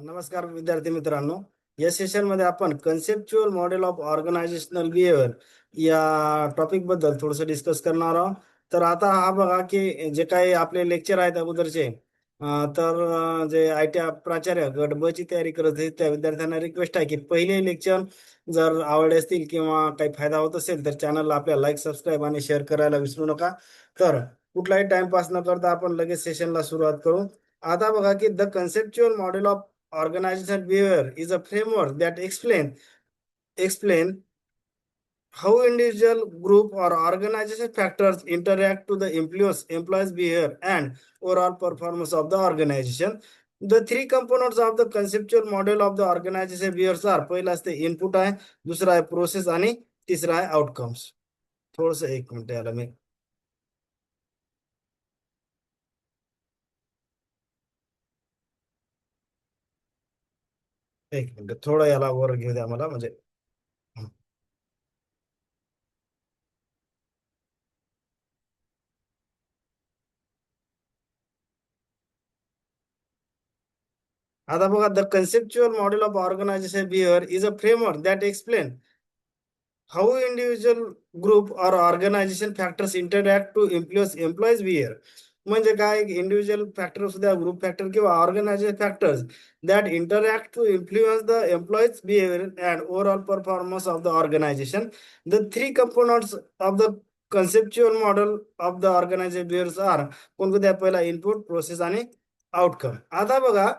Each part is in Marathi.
नमस्कार विद्यार्थी मित्रांनो. या सेशन मध्ये आपण conceptual model of organisational behaviour या टॉपिक बद्दल थोडंसं डिस्कस करणार आहोत. तर आता हा बघा की जे काही आपले लेक्चर आहेत अगोदरचे, जे आय टी प्राचार्य गट ब ची तयारी करत आहेत त्या विद्यार्थ्यांना रिक्वेस्ट आहे की पहिले लेक्चर जर आवडले असतील किंवा काही फायदा होत असेल तर चॅनलला आपल्या लाईक, सबस्क्राईब आणि शेअर करायला विसरू नका. तर कुठलाही टाइमपास न करता आपण लगेच सेशनला सुरुवात करू. आता बघा की the conceptual model of organizational behavior is a framework that explain how individual, group, or organization factors interact to the influence employees' behavior and overall performance of the organization. The three components of the conceptual model of the organization behaviors are पहिला असते इनपुट आहे, दुसरा आहे प्रोसेस आणि तिसरा आहे आउटकम्स. थोडस एक मिनिट याला मी एक मिनिट थोडं याला वर घेऊ द्या मला म्हणजे. आता बघा the conceptual model of organization behaviour is a framework that explain how individual, group or organization factors interact to influence employees behavior. म्हणजे काय इंडिव्हिज्युअल फॅक्टर असू द्या, ग्रुप फॅक्टर किंवा organization factors that interact to influence the employees behaviour and overall performance of the organization. The three components of the conceptual model of the organization behaviours are कोणत्या? पहिला इनपुट, प्रोसेस आणि आउटकम. आता बघा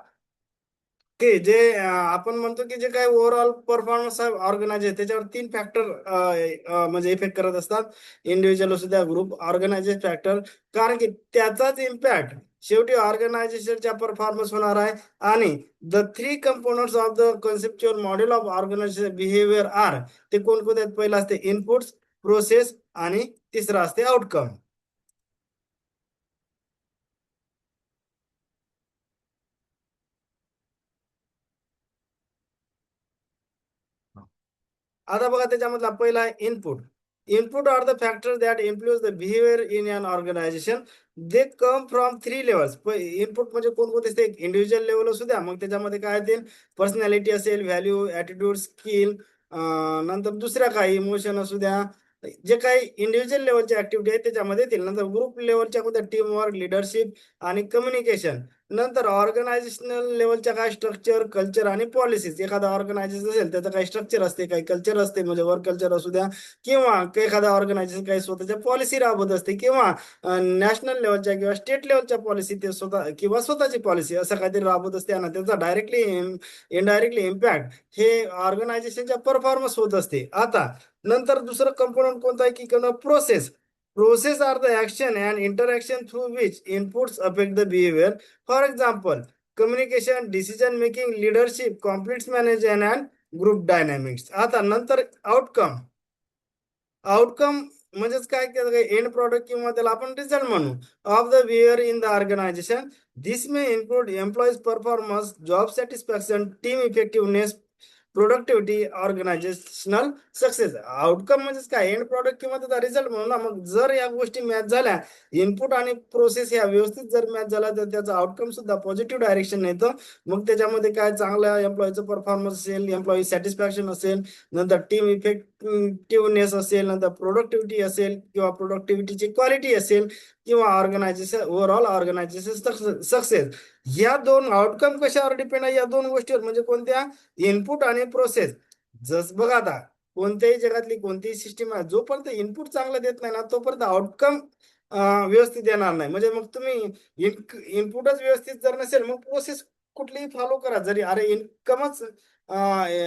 की जे आपण म्हणतो की जे काही ओव्हरऑल परफॉर्मन्स ऑर्गनायझेशन त्याच्यावर तीन फॅक्टर म्हणजे इफेक्ट करत असतात. इंडिव्हिज्युअल असू द्या, ग्रुप, ऑर्गनायझेशन फॅक्टर. कारण की त्याचाच इम्पॅक्ट शेवटी ऑर्गनायझेशनच्या परफॉर्मन्स होणार आहे. आणि the three components of the conceptual model of organization behaviour are ते कोणकोणते आहेत? पहिला असते इनपुट्स, प्रोसेस आणि तिसरा असते आउटकम. आता बघा त्याच्यामधला पहिला आहे input. Input are the factor that influence the behaviour in an organization. They come from three levels. Input म्हणजे कोणकोणते असते? इंडिव्हिज्युअल लेवल असू द्या, मग त्याच्यामध्ये काय येतील? पर्सनॅलिटी असेल, व्हॅल्यू, ऍटिट्यूड, स्किल, नंतर दुसऱ्या काही इमोशन असू द्या. जे काही इंडिव्हिज्युअल लेवलची ऍक्टिव्हिटी आहे त्याच्यामध्ये येतील. नंतर ग्रुप लेवलच्या कोणत्या? टीम वर्क, लिडरशिप आणि कम्युनिकेशन. नंतर ऑर्गनायझेशनल लेवलच्या काय? स्ट्रक्चर, कल्चर आणि पॉलिसीज. एखादा ऑर्गनायझेशन असेल त्याचं काही स्ट्रक्चर असते, काही कल्चर असते, म्हणजे वर्क कल्चर असू द्या, किंवा एखादा ऑर्गनायझेशन काही स्वतःच्या पॉलिसी राबवत असते, किंवा नॅशनल लेवलच्या किंवा स्टेट लेवलच्या पॉलिसी ते स्वतः किंवा स्वतःची पॉलिसी असं काहीतरी राबवत असते आणि त्याचा डायरेक्टली इनडायरेक्टली इम्पॅक्ट हे ऑर्गनायझेशनच्या परफॉर्मन्स होत असते. आता नंतर दुसरं कंपोनंट कोणतं आहे की process. Process are the action and interaction through which inputs affect the behavior. For example, communication, decision making, leadership, conflicts management and group dynamics. आता नंतर आउटकम. आउटकम म्हणजेच काय? एंड प्रोडक्ट किंवा त्याला आपण रिझल्ट म्हणू of the behaviour in the organization. This may include employees performance, job satisfaction, team effectiveness, productivity, organizational success. Outcome म्हणजेच काय? एंड प्रॉडक्ट किंवा त्याचा रिझल्ट म्हणून ना. मग जर या गोष्टी मॅच झाल्या, इनपुट आणि प्रोसेस या व्यवस्थित जर मॅच झाला तर त्याचा आउटकम सुद्धा पॉझिटिव्ह डायरेक्शन येतं. मग त्याच्यामध्ये काय? चांगल्या एम्प्लॉईचं परफॉर्मन्स असेल, एम्प्लॉई सॅटिस्फॅक्शन असेल, नंतर टीम इफेक्टिव्हनेस असेल, नंतर प्रोडक्टिव्हिटी असेल किंवा प्रोडक्टिव्हिटीची क्वालिटी असेल, किंवा ऑर्गनायझेशन ओव्हरऑल ऑर्गनायझेशन सक्सेस. या दोन आउटकम कशावर डिपेंड आहे? या दोन गोष्टीवर. म्हणजे कोणत्या? इनपुट आणि प्रोसेस. जस बघा आता कोणत्याही जगातली कोणतीही सिस्टीम आहे, जोपर्यंत इनपुट चांगलं देत नाही ना तोपर्यंत आउटकम व्यवस्थित देणार नाही. म्हणजे मग तुम्ही इनपुटच व्यवस्थित जर नसेल मग प्रोसेस कुठलीही फॉलो करा, जरी अरे इनकमच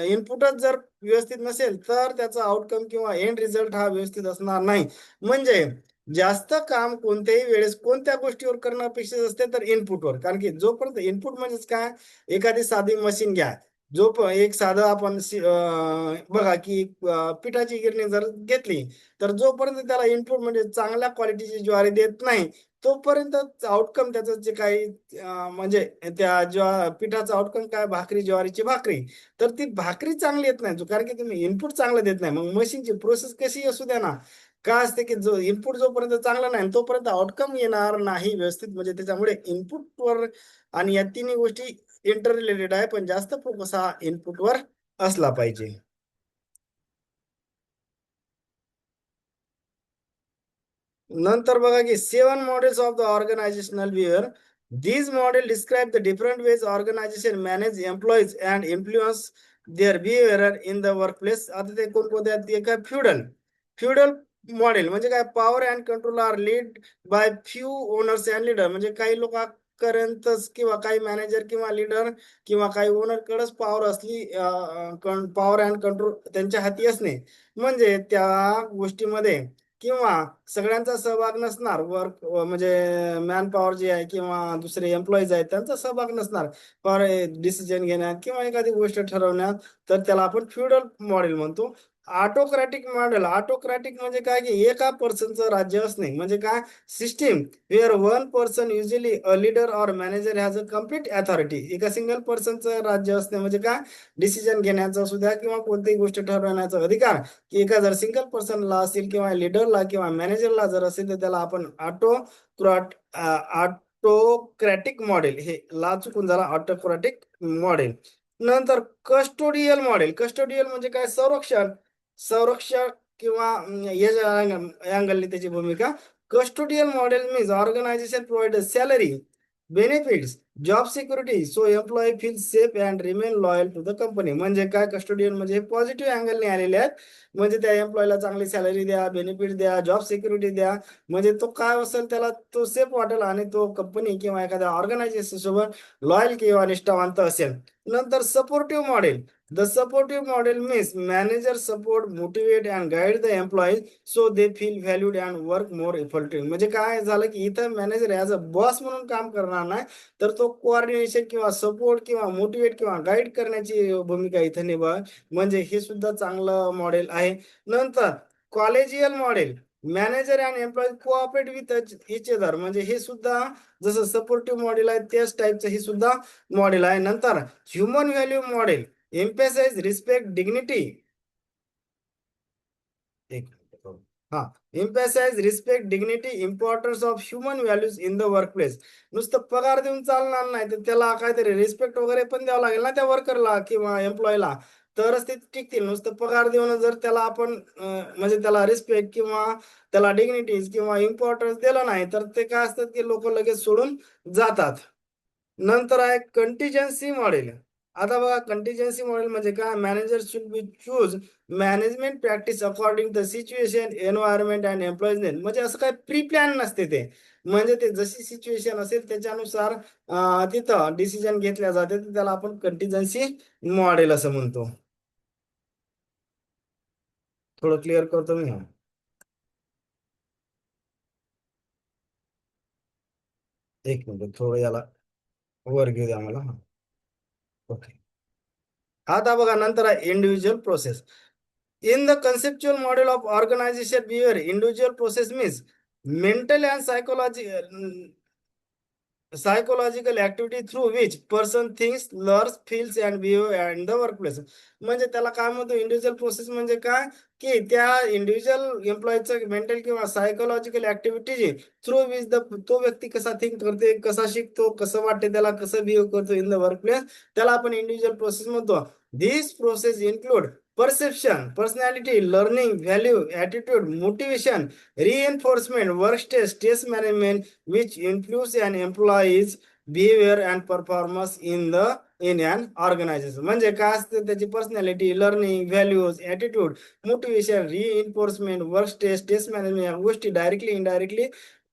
इनपुटच जर व्यवस्थित नसेल तर त्याचा आउटकम किंवा एंड रिझल्ट हा व्यवस्थित असणार नाही. म्हणजे जास्त काम कोणत्याही वेळेस कोणत्या गोष्टीवर करणं अपेक्षित असते? तर इनपुटवर. कारण की जोपर्यंत इनपुट म्हणजेच काय? एखादी साधी मशीन घ्या, एक साधं आपण बघा की पिठाची गिरणी जर घेतली तर जोपर्यंत त्याला इनपुट म्हणजे चांगल्या क्वालिटीची ज्वारी देत नाही तोपर्यंत आउटकम त्याचं जे काही म्हणजे त्या पिठाचा आउटकम काय? भाकरी, ज्वारीची भाकरी. तर ती भाकरी चांगली येत नाही कारण की तुम्ही इनपुट चांगलं देत नाही. मग मशीनची प्रोसेस कशी असू द्या ना, काय असते की जो इनपुट जोपर्यंत चांगला नाही तोपर्यंत आउटकम येणार नाही व्यवस्थित. म्हणजे त्याच्यामुळे इनपुटवर आणि या तिन्ही गोष्टी इंटर रिलेटेड आहे, पण जास्त फोकस हा इनपुटवर असला पाहिजे. नंतर बघा की 7 models of the organisational behaviour. These model describe the different ways organization manage employees and influence their behavior in the workplace. आता ते कोणकोणते आहेत? ते काय फ्युडल मॉडेल म्हणजे काय? Power and control are lead by few owners and leader. म्हणजे काही लोकांपर्यंतच किंवा काही मॅनेजर किंवा लीडर किंवा काही ओनर कडच पॉवर असली, पॉवर अँड कंट्रोल त्यांच्या हाती असणे. म्हणजे त्या गोष्टीमध्ये किंवा सगळ्यांचा सहभाग नसणार. म्हणजे मॅन पॉवर जी आहे किंवा दुसरे एम्प्लॉईज आहेत त्यांचा सहभाग नसणार फॉर डिसिजन घेण्यात किंवा एखादी गोष्ट ठरवण्यात. तर त्याला आपण फ्युडल मॉडेल म्हणतो. ऑटोक्रॅटिक मॉडेल. ऑटोक्रॅटिक म्हणजे काय की एका पर्सनचं राज्य असणे. म्हणजे काय? System where one person usually a leader or manager has a complete authority. एका सिंगल पर्सनचं राज्य असणे म्हणजे काय? डिसिजन घेण्याचा सुद्धा किंवा कोणतीही गोष्ट ठरवण्याचा अधिकार की एका जर सिंगल पर्सनला असेल किंवा लीडरला किंवा मॅनेजरला जर असेल तर त्याला आपण ऑटोक्रॅटिक मॉडेल, हे ला चुकून झाला, ऑटोक्रॅटिक मॉडेल. नंतर कस्टोडियल मॉडेल. कस्टोडियल म्हणजे काय? संरक्षण किंवा या अँगलने त्याची भूमिका. Custodial model means organization provide salary, benefits, job security so employee feel safe and remain loyal to the company. म्हणजे काय? कस्टोडियन म्हणजे हे पॉझिटिव्ह अँगलने आलेले आहेत. म्हणजे त्या एम्प्लॉयला चांगली सॅलरी द्या, बेनिफिट द्या, जॉब सिक्युरिटी द्या. म्हणजे तो काय असेल त्याला तो सेफ वाटेल आणि तो कंपनी किंवा एखाद्या ऑर्गनायझेशन सोबत लॉयल किंवा निष्ठावंत असेल. नंतर supportive model. The supportive model means manager support, motivate and guide the employees so they feel valued and work more effective. म्हणजे काय झालं की इथं मॅनेजर ॲज अ बॉस म्हणून काम करणार नाही, तर तो कोऑर्डिनेशन किंवा सपोर्ट किंवा मोटिवेट किंवा गाईड करण्याची भूमिका इथं निभा. म्हणजे हे सुद्धा चांगलं मॉडेल आहे. नंतर collegial model. Manager and employee cooperate with each other. म्हणजे हे सुद्धा जसं सपोर्टिव्ह मॉडेल आहे त्याच टाईपचं हे सुद्धा मॉडेल आहे. नंतर human value model. Emphasize respect, dignity. एक हा emphasize respect, dignity, importance of human values in the workplace. नुसतं पगार देऊन चालणार नाही, तर त्याला काहीतरी रिस्पेक्ट वगैरे पण द्यावं लागेल ना त्या वर्करला किंवा एम्प्लॉयला, तरच ते टिकतील. नुसतं पगार देऊन जर त्याला आपण म्हणजे त्याला रिस्पेक्ट किंवा त्याला डिग्निटीज किंवा इम्पॉर्टन्स दिलं नाही, तर ते काय असतात की लोक लगेच सोडून जातात. नंतर आहे कंटिजन्सी मॉडेल. आता बघा कंटिजन्सी मॉडेल म्हणजे काय? Manager should be choose management practice according the situation, environment and employees name. म्हणजे असं काय प्री प्लॅन नसते ते. म्हणजे ते जशी सिच्युएशन असेल त्याच्यानुसार तिथं डिसिजन घेतल्या जाते. तर त्याला आपण कंटिजन्सी मॉडेल असं म्हणतो. थोडं क्लिअर करतो मी. एक मिनिट थोडं याला वर घेऊ द्या मला. ओके. आता बघा नंतर आहे individual process. In the conceptual model of organization behavior, individual process means mental and psychological activity through which person thinks, learns, feels and behave in the workplace. म्हणजे त्याला काय म्हणतो? इंडिव्हिज्युअल प्रोसेस म्हणजे काय की त्या इंडिव्हिज्युअल एम्प्लॉईचं मेंटल किंवा सायकोलॉजिकल ऍक्टिव्हिटी थ्रू विच तो व्यक्ती कसा थिंक करते, कसा शिकतो, कसं वाटते त्याला, कसं बिहेव करतो इन द वर्कप्लेस, त्याला आपण इंडिव्हिज्युअल प्रोसेस म्हणतो. This process include perception, personality, learning, value, attitude, motivation, reinforcement, work stress management, which influence an employee's behavior and performance in an organization. म्हणजे काय असतं? त्याची personality, learning, values, attitude, motivation, reinforcement, work stress management या गोष्टी डायरेक्टली इनडायरेक्टली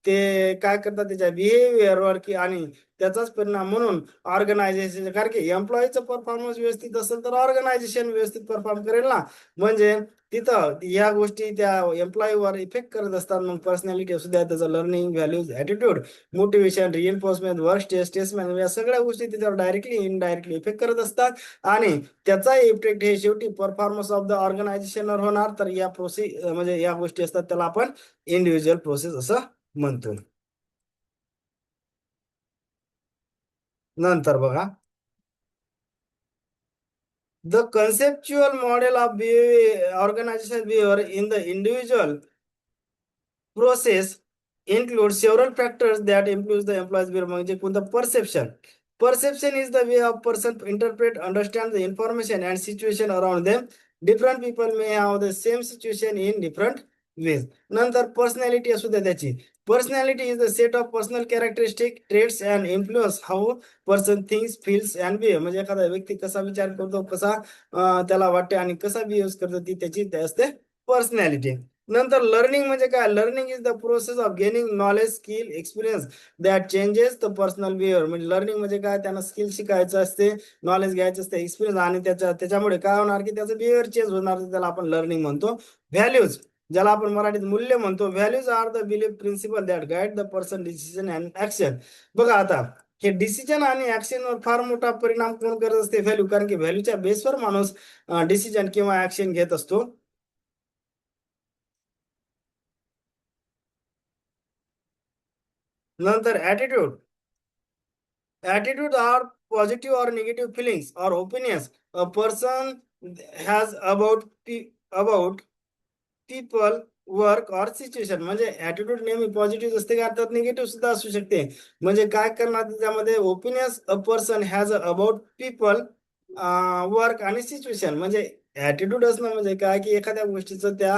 ते काय करतात त्याच्या बिहेवियरवर की आणि त्याचाच परिणाम म्हणून ऑर्गनायझेशन. कारण की एम्प्लॉईचं परफॉर्मन्स व्यवस्थित असेल तर ऑर्गनायझेशन व्यवस्थित परफॉर्म करेल ना. म्हणजे तिथं या गोष्टी त्या एम्प्लॉईवर इफेक्ट करत असतात. मग पर्सनॅलिटी असू द्या, त्याचं learning, values, attitude, motivation, reinforcement, work stress management या सगळ्या गोष्टी त्याच्यावर डायरेक्टली इनडायरेक्टली इफेक्ट करत असतात. आणि त्याचा इफेक्ट हे शेवटी परफॉर्मन्स ऑफ द ऑर्गनायझेशनवर होणार. तर या प्रोसेस म्हणजे या गोष्टी असतात त्याला आपण इंडिव्हिज्युअल प्रोसेस असं म्हणतो. नंतर बघा the conceptual model of organization behaviour in the individual process include several factors that influence the employees behavior. म्हणजे कोणतं? Perception, Perception is the way of person interpret, understand the information and situation around them. Different people may have the same situation in different ways. नंतर पर्सनॅलिटी असू द्या त्याची. Personality is the set of personal characteristic traits and influence how person thinks feels and behave. म्हणजे एखादा व्यक्ती कसा विचार करतो, कसा त्याला वाटते आणि कसा बिहेव करतो, ती त्याची असते पर्सनॅलिटी. नंतर लर्निंग म्हणजे काय? Learning is the process of gaining knowledge, skill, experience that changes the personal behaviour. म्हणजे लर्निंग म्हणजे काय? त्यांना स्किल शिकायचं असते, नॉलेज घ्यायचं असते, एक्सपिरियन्स, आणि त्याच्यामुळे काय होणार की त्याचं बिहेवियर चेंज होणार, त्याला आपण लर्निंग म्हणतो. व्हॅल्यूज, ज्याला आपण मराठीत मूल्य म्हणतो. Values are the belief principle that guide the person decision and action. बघा आता हे डिसिजन आणि ऍक्शनवर फार मोठा परिणाम कोण करत असते? व्हॅल्यू. कारण की व्हॅल्यूच्या बेसवर माणूस डिसिजन किंवा ऍक्शन घेत असतो. नंतर attitude. Attitude are positive or negative feelings or opinions a person has about people, work और सिच्युएशन. म्हणजे ऍटिट्यूड नेहमी पॉझिटिव्ह असते का, तर निगेटिव्ह सुद्धा असू शकते. म्हणजे काय करणार त्याच्यामध्ये? Opinions a person has about people, work आणि सिच्युएशन. म्हणजे ऍटिट्यूड असणं म्हणजे काय की एखाद्या गोष्टीचं त्या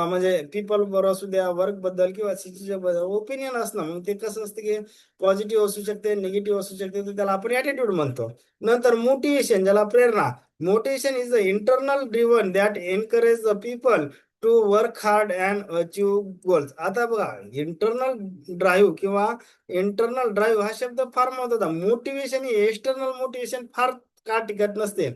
म्हणजे पीपल बरोबर असू द्या, वर्क बद्दल किंवा सिच्युएशन बद्दल ओपिनियन असणं. मग ते कसं असतं की पॉझिटिव्ह असू शकते, निगेटिव्ह असू शकते, तर त्याला आपण ऍटिट्यूड म्हणतो. नंतर मोटिवेशन, ज्याला प्रेरणा. Motivation is the internal driven that encourage the people to work hard and achieve goals. आता बघा, इंटरनल ड्राईव्ह किंवा इंटरनल ड्राईव्ह हा शब्द फार महत्वाचा. मोटिवेशन ही एक्सटर्नल मोटिवेशन फार का टिकत नसते.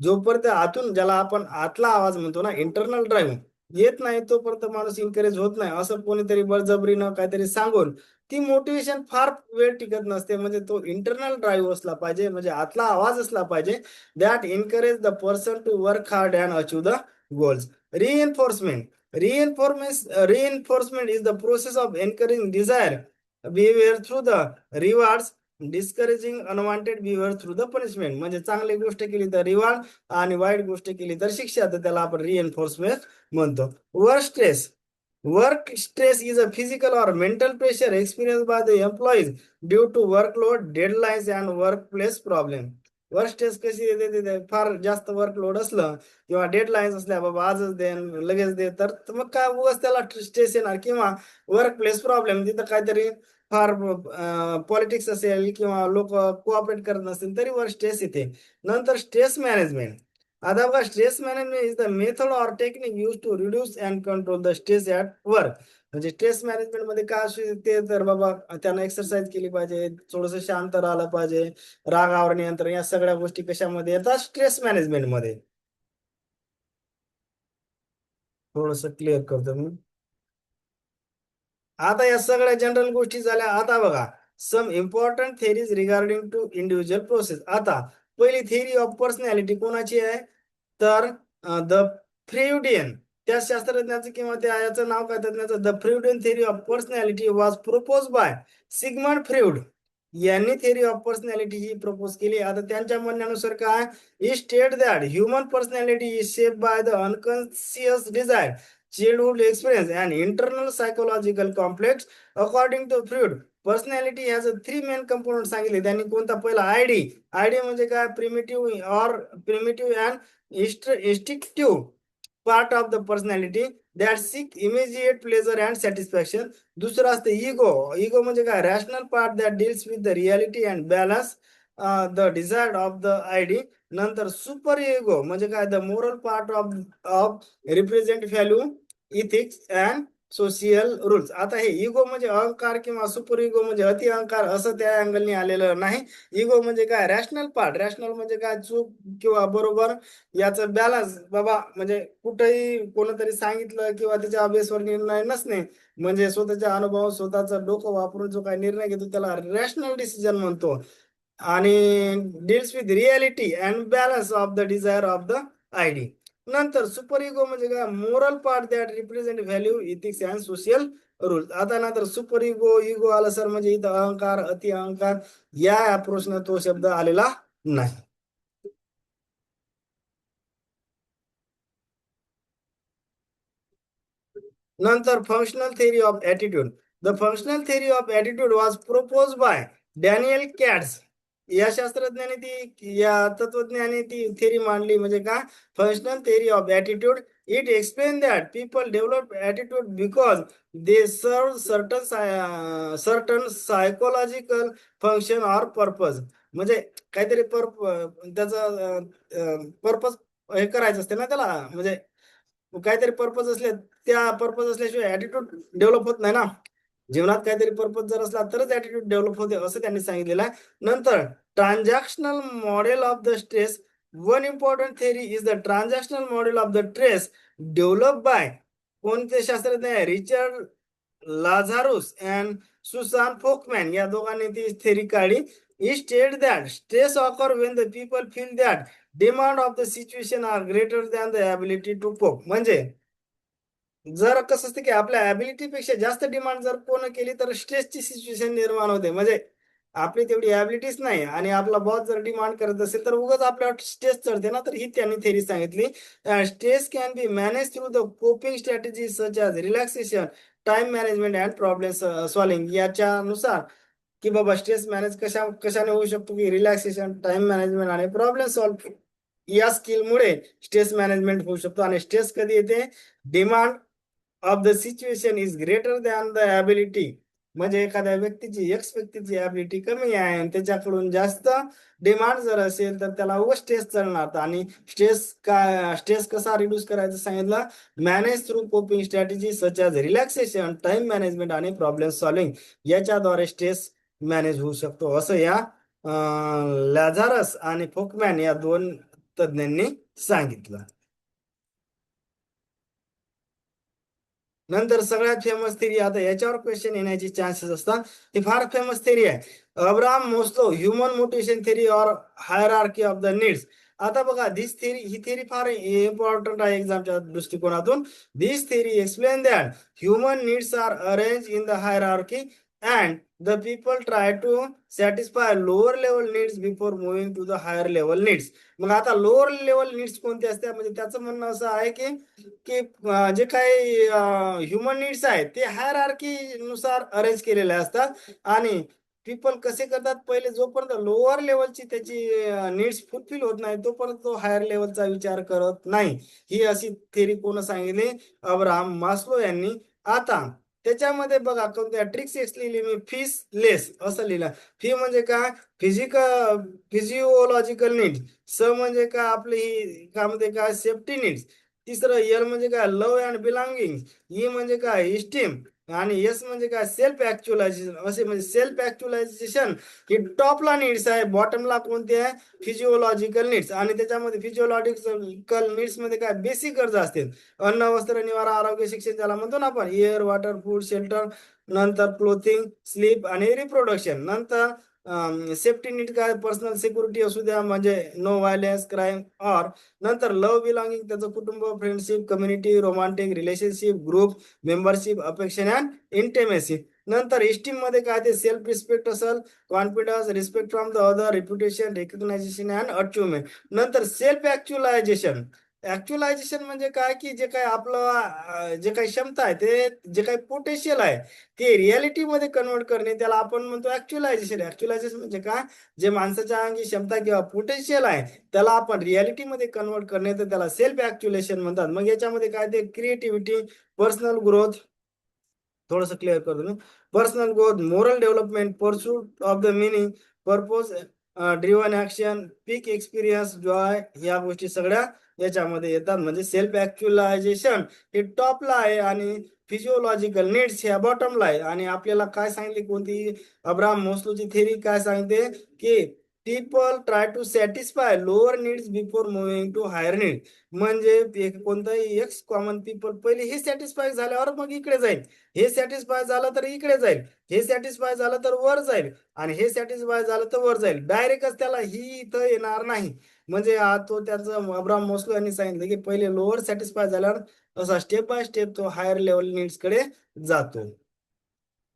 जोपर्यंत आतून, ज्याला आपण आतला आवाज म्हणतो ना, इंटरनल ड्राईव्ह येत नाही, तोपर्यंत माणूस इन्करेज होत नाही. असं कोणीतरी बळजबरीनं काहीतरी सांगून ती मोटिवेशन फार वेळ टिकत नसते. म्हणजे तो इंटरनल ड्राईव्ह असला पाहिजे, म्हणजे आतला आवाज असला पाहिजे, that encourage the person to work hard and achieve the goals. Reinforcement. Reinforcement is the process of encouraging desired behavior through the rewards, discouraging unwanted behaviour through the punishment. म्हणजे चांगली गोष्ट केली तर रिवॉर्ड आणि वाईट गोष्ट केली तर शिक्षा, तर त्याला आपण रिएन्फोर्समेंट म्हणतो. Work stress. Work stress is a physical or mental pressure experience by the employees due to workload, deadlines and work place problem. Work stress कशी येते? फार जास्त वर्कलोड असलं किंवा डेडलाईन्स असल्या, बाबा आजच दे लगेच दे, तर मग काय उगाच त्याला स्ट्रेस येणार. किंवा वर्क प्लेस प्रॉब्लेम, तिथं काहीतरी फार पॉलिटिक्स असेल किंवा लोक कोऑपरेट करत नसतील तरी वर स्ट्रेस येते. नंतर स्ट्रेस मॅनेजमेंट. आता बघा, stress management is the method or technique use to reduce and control the stress at work. म्हणजे स्ट्रेस मॅनेजमेंट मध्ये काय असू शकते? तर बाबा त्यांना एक्सरसाइज केली पाहिजे, थोडंसं शांत राहिलं पाहिजे, रागावर नियंत्रण, या सगळ्या गोष्टी कशामध्ये येतात? स्ट्रेस मॅनेजमेंट मध्ये. थोडस क्लिअर करतो मी. आता या सगळ्या जनरल गोष्टी झाल्या. आता बघा, some important theories regarding to individual process. आता पहिली थेरी ऑफ पर्सनॅलिटी कोणाची आहे? तर द फ्रेउडियन, त्या शास्त्रज्ञाचं किंवा त्या याचं नाव काय तज्ञाचं? The Freudian theory of personality was propose by Sigmund Freud. यांनी थेरी ऑफ पर्सनॅलिटी ही प्रपोज केली. आता त्यांच्या म्हणण्यानुसार काय? ही state that human personality is shape by the unconscious desire, childhood experience and internal psychological complex. According to Freud, personality has a three main component सांगितले त्यांनी. कोणता? पहिला आयडी. आयडी म्हणजे काय? Primitive and instinctive part of the personality that seek immediate pleasure and satisfaction. दुसरं असतं इगो. इगो म्हणजे काय? Rational part that deals with the reality and balance the desired of the id. नंतर सुपर इगो म्हणजे काय? The moral part of of represent value, ethics and social rules. आता हे इगो म्हणजे अहंकार किंवा सुपर इगो म्हणजे अति अहंकार, असं त्या अँगलनी आलेलं नाही. इगो म्हणजे काय? Rational part. रॅशनल म्हणजे काय? चूक किंवा बरोबर याचं बॅलन्स. बाबा म्हणजे कुठेही कोणतरी सांगितलं किंवा त्याच्या बेसवर निर्णय नसणे, म्हणजे स्वतःच्या अनुभव, स्वतःचं डोकं वापरून जो काही निर्णय घेतो त्याला रॅशनल डिसिजन म्हणतो. आणि deals with reality and balance of the desire of the id. नंतर सुपर इगो म्हणजे काय? Moral part that represent value, ethics and social rules. आता नंतर सुपर इगो, इगो आला सर म्हणजे इथं अहंकार, अति अहंकार, या अप्रोचनं तो शब्द आलेला नाही. नंतर functional theory of attitude. The functional theory of attitude was proposed by Daniel Katz. या शास्त्रज्ञाने ती या तत्वज्ञाने ती थेरी मांडली म्हणजे का functional theory of attitude. It explain that people develop attitude because they serve certain psychological function or purpose. म्हणजे काहीतरी त्याचा पर्पज हे करायचं असते ना त्याला, म्हणजे काहीतरी पर्पज असले, त्या पर्पज असल्याशिवाय ॲटिट्यूड डेव्हलप होत नाही ना. जीवनात काहीतरी पर्पज जर असला तरच ॲटिट्यूड डेव्हलप होते असं त्यांनी सांगितलेलं आहे. नंतर transactional model of the stress. One important theory is the transactional model of the stress develop by कोणते शास्त्रज्ञ आहे? Richard Lazarus and Susan Folkman या दोघांनी ती थेरी काढली. ही state that stress occur when the people feel that demand of the situation are greater than the ability to cope. म्हणजे जर कसं असतं की आपल्या ॲबिलिटीपेक्षा जास्त डिमांड जर कोण केली तर स्ट्रेसची सिच्युएशन निर्माण होते. म्हणजे आपली तेवढी ॲबिलिटीच नाही आणि आपला बॉस जर डिमांड करत असेल तर उगाच आपल्यावर स्ट्रेस चढते ना. तर ही त्यांनी थेरी सांगितली. Stress can be manage through the coping strategy such as relaxation, time management and problem solving. याच्यानुसार की बाबा स्ट्रेस मॅनेज कशाने होऊ शकतो की रिलॅक्सेशन, टाइम मॅनेजमेंट आणि प्रॉब्लेम सॉल्व या स्किलमुळे स्ट्रेस मॅनेजमेंट होऊ शकतो. आणि स्ट्रेस कधी येते? Demand of the situation is greater than the ability. म्हणजे एखाद्या व्यक्तीची ॲबिलिटी कमी आहे आणि त्याच्याकडून जास्त डिमांड जर असेल तर त्याला स्ट्रेस चढणार. आणि स्ट्रेस कसा रिड्यूस करायचं सांगितलं? Manage through coping strategy such as relaxation, time management आणि प्रॉब्लेम सॉल्विंग याच्याद्वारे स्ट्रेस मॅनेज होऊ शकतो असं या लॅझारस आणि फोकमॅन या दोन तज्ञांनी सांगितलं. नंतर सगळ्यात फेमस थिअरी, आता याच्यावर क्वेश्चन येण्याचे चान्सेस असतात. ही फार फेमस थिअरी आहे, Abraham Maslow human motivation theory or hierarchy of the needs. आता बघा ही थिअरी फार इम्पॉर्टंट आहे एक्झामच्या दृष्टिकोनातून. This theory explain that human needs are arrange in the hierarchy and the people try to satisfy lower level needs before moving to the higher level needs. मग आता लोअर लेवल नीड्स कोणते असतात? म्हणजे त्याचं म्हणणं असं आहे की की जे काही ह्युमन नीड्स आहेत ते हायरार्की नुसार अरेंज केलेले असतात आणि पीपल कसे करतात, पहिले जोपर्यंत लोअर लेवलची त्याची नीड्स फुलफिल होत नाही तोपर्यंत तो हायर लेवलचा विचार करत नाही. ही अशी थेरी कोण सांगितली? अब्राहम मास्लो यांनी. आता त्याच्यामध्ये बघा कोणत्या ट्रिक्स एक्स लिहिली मी, फीस लेस असं लिहिलं. फी म्हणजे काय? Physiological needs. स म्हणजे काय? आपली काय म्हणते काय? Safety needs. तिसरं एल म्हणजे काय? Love and belonging. ई म्हणजे काय? इस्टीम. आणि एस म्हणजे काय? सेल्फ ऍक्च्युलायझेशन. असे म्हणजे सेल्फ ऍक्च्युलायझेशन ही टॉपला नीड्स आहे, बॉटमला कोणते आहे? Physiological needs. आणि त्याच्यामध्ये फिजिओलॉजिकल नीड्स मध्ये काय? बेसिक गरजा असतील. अन्न, वस्त्र, निवारा, आरोग्य, शिक्षण ज्याला म्हणतो ना आपण, एअर, वॉटर, फूड, शेल्टर. नंतर क्लोथिंग, स्लीप आणि रिप्रोडक्शन. नंतर सेफ्टी नीड काय? पर्सनल सिक्युरिटी असू द्या, म्हणजे नो व्हायलन्स, क्राईम ऑर. नंतर लव्ह बिलॉंगिंग, त्याचं कुटुंब, friendship, community, romantic relationship, group membership, affection and intimacy. नंतर इस्टीम मध्ये काय? ते सेल्फ रिस्पेक्ट असेल, confidence, respect from the other, reputation, recognization and achievement. नंतर सेल्फ ऍक्च्युलायझेशन. ऍक्च्युलायझेशन म्हणजे काय? की जे काही आपलं जे काही क्षमता आहे, ते जे काही पोटेन्शियल आहे ते रियालिटी मध्ये कन्वर्ट करणे, त्याला आपण म्हणतो ऍक्च्युलायझेशन. ऍक्च्युलायझेशन म्हणजे काय? जे माणसाच्या अंगी क्षमता किंवा पोटेन्शियल आहे त्याला आपण रियालिटी मध्ये कन्वर्ट करणे, तर त्याला सेल्फ ऍक्च्युलेशन म्हणतात. मग याच्यामध्ये काय? ते क्रिएटिव्हिटी, पर्सनल ग्रोथ, थोडंसं क्लिअर करतो मी. Personal growth, moral development, pursuit of the meaning, purpose driven action, peak experience, joy, या गोष्टी सगळ्या याच्यामध्ये येतात. म्हणजे सेल्फ ऍक्च्युलायझेशन हे टॉपला आहे आणि फिजिओलॉजिकल नीड्स ह्या बॉटमला आहे. आणि आपल्याला काय सांगितले? कोणती? अब्राहम मोस्लोची थेरी काय सांगते? की people try to satisfy lower needs before moving to higher need. म्हणजे कोणताही एक्स कॉमन पीपल पहिले हे सॅटिस्फाय झाल्यावर मग इकडे जाईल, हे सॅटिस्फाय झालं तर इकडे जाईल, हे सॅटिस्फाय झालं तर वर जाईल, आणि हे सॅटिस्फाय झालं तर वर जाईल. डायरेक्टच त्याला ही इथं येणार नाही. म्हणजे तो त्याचं अब्राहम मोस्लो यांनी सांगितलं की पहिले लोअर सॅटिस्फाय झाल्यावर असा स्टेप बाय स्टेप तो हायर लेवल नीड्स कडे जातो.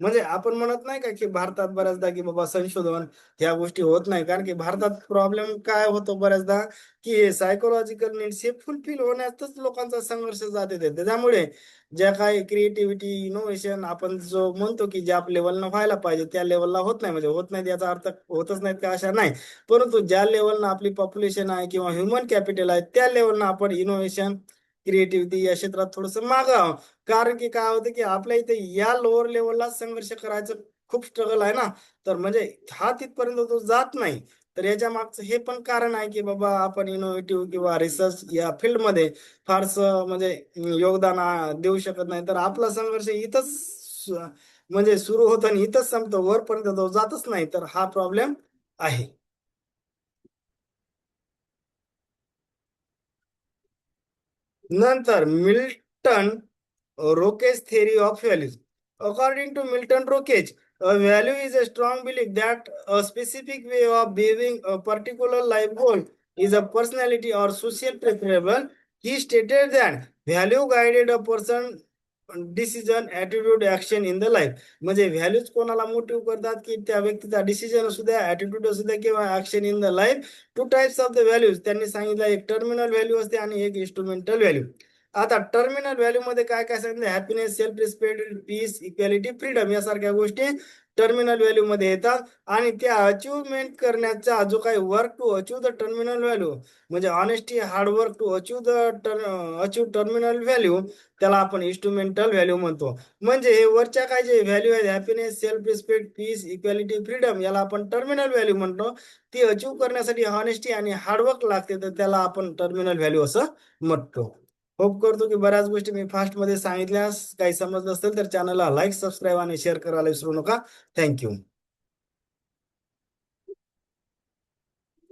म्हणजे आपण म्हणत नाही का की भारतात बऱ्याचदा की बाबा संशोधन ह्या गोष्टी होत नाही, कारण की भारतात प्रॉब्लेम काय होतो बऱ्याचदा की सायकोलॉजिकल नीड्स हे फुलफिल होण्यातच लोकांचा संघर्ष जाते ते. त्यामुळे ज्या काही क्रिएटिव्हिटी इनोव्हेशन आपण जो म्हणतो की ज्या लेवलनं व्हायला पाहिजे त्या लेवलला होत नाही. म्हणजे होत नाही याचा अर्थ होतच नाहीत का अशा नाही, परंतु ज्या लेवलनं आपली पॉप्युलेशन आहे किंवा ह्युमन कॅपिटल आहे त्या लेवलनं आपण इनोव्हेशन क्रिएटिव्हिटी या क्षेत्रात थोडंसं मागं आहोत. कारण की काय होतं की आपल्या इथे या लोअर लेवलला संघर्ष करायचं खूप स्ट्रगल आहे ना, तर म्हणजे हा तिथपर्यंत तो जात नाही. तर याच्या मागचं हे पण कारण आहे की बाबा आपण इनोव्हेटिव्ह किंवा रिसर्च या फील्डमध्ये फारसं म्हणजे योगदान देऊ शकत नाही. तर आपला संघर्ष इथंच म्हणजे सुरू होतो आणि इथंच संपतो, वरपर्यंत तो जातच नाही. तर हा प्रॉब्लेम आहे. नंतर Milton Roque's theory of values. According to Milton Roques, a value is a strong belief that a specific way of behaving a particular life goal is a personality or social preferable. He stated that value guided a person decision attitude action in the life. म्हणजे व्हॅल्यूज कोणाला मोटिव्ह करतात की त्या व्यक्तीचा डिसिजन असू द्या, ऍटिट्यूड असू द्या किंवा action in the life. Two types of the values त्यांनी सांगितलं, एक टर्मिनल व्हॅल्यू असते आणि एक इन्स्ट्रुमेंटल व्हॅल्यू. आता टर्मिनल व्हॅल्यू मध्ये काय काय सांगितलं, happiness, self respect, peace, equality, freedom यासारख्या गोष्टी टर्मिनल व्हॅल्यू मध्ये येतात. आणि त्या अचिव्हमेंट करण्याचा जो काही work to achieve the terminal value, म्हणजे honesty, hard work to achieve achieve terminal value, त्याला आपण इन्स्ट्रुमेंटल व्हॅल्यू म्हणतो. म्हणजे हे वरच्या काय जे व्हॅल्यू आहेत, happiness, self respect, peace, equality, freedom, याला आपण टर्मिनल व्हॅल्यू म्हणतो. ती अचीव करण्यासाठी ऑनेस्टी आणि हार्डवर्क लागते, तर त्याला आपण टर्मिनल व्हॅल्यू असं म्हणतो. होप करतो की बऱ्याच गोष्टी मी फास्ट मध्ये सांगितल्यास काही समजलं असेल तर चॅनलला लाईक, सबस्क्राईब आणि शेअर करायला विसरू नका. थँक्यू.